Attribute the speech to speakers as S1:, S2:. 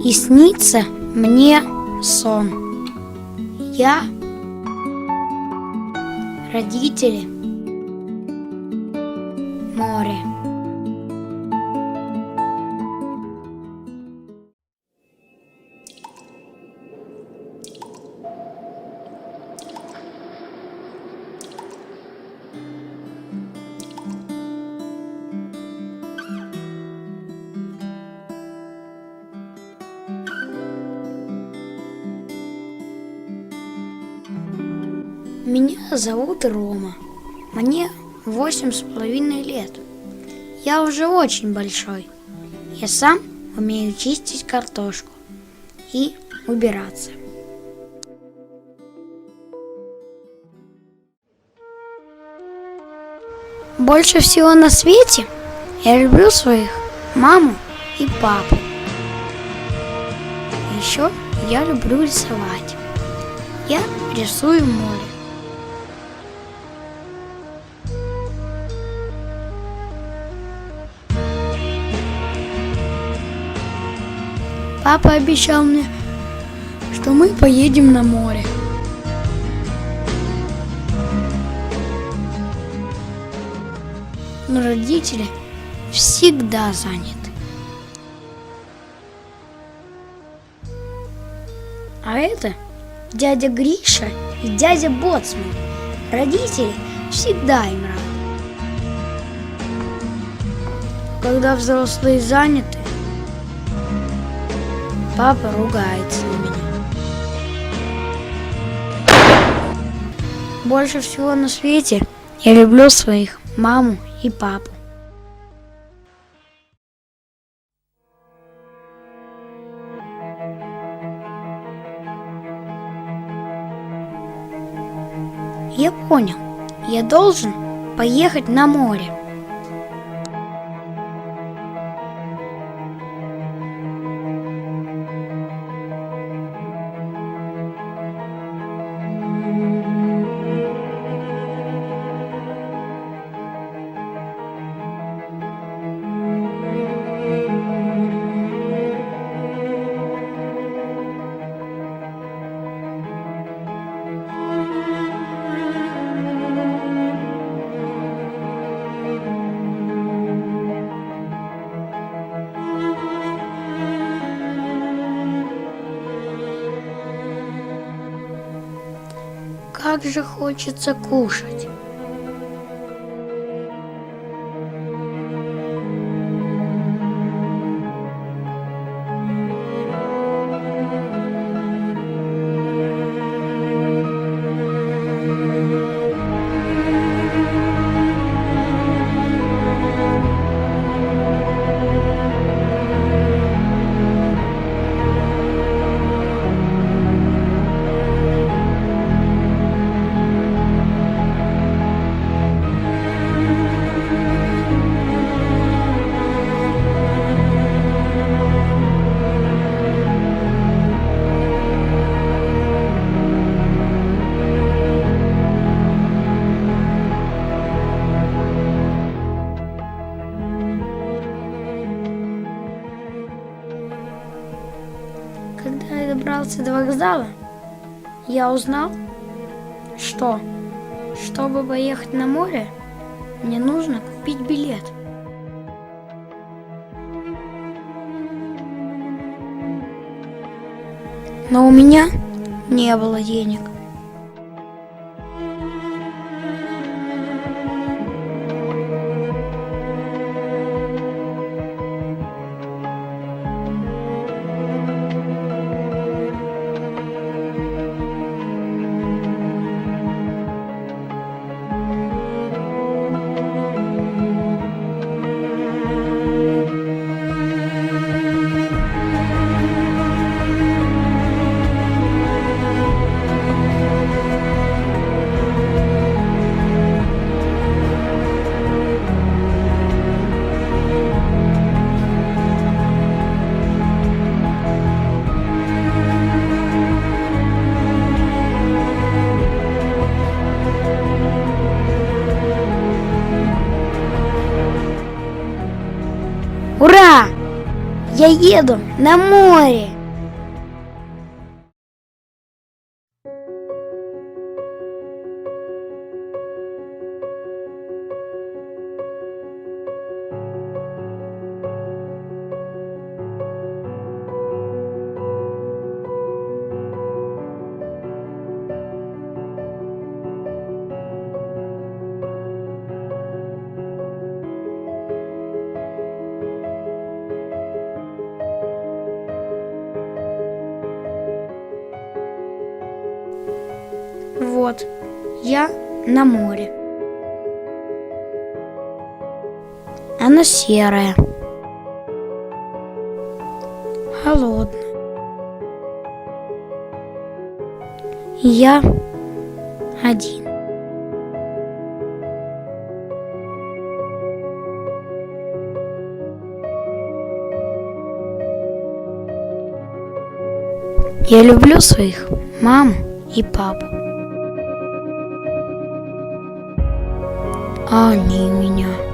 S1: И снится мне сон. Я, родители, море. Меня зовут Рома. Мне 8,5 лет. Я уже очень большой. Я сам умею чистить картошку и убираться. Больше всего на свете я люблю своих маму и папу. Еще я люблю рисовать. Я рисую море. Папа обещал мне, что мы поедем на море. Но родители всегда заняты. А это дядя Гриша и дядя Боцман. Родители всегда им рады. Когда взрослые заняты, папа ругается на меня. Больше всего на свете я люблю своих маму и папу. Я понял, я должен поехать на море. Как же хочется кушать. Когда я добрался до вокзала, я узнал, что, чтобы поехать на море, мне нужно купить билет. Но у меня не было денег. Ура! Я еду на море! вот, я на море. Оно серое, холодное. Я один. Я люблю своих маму и папу. А они меня.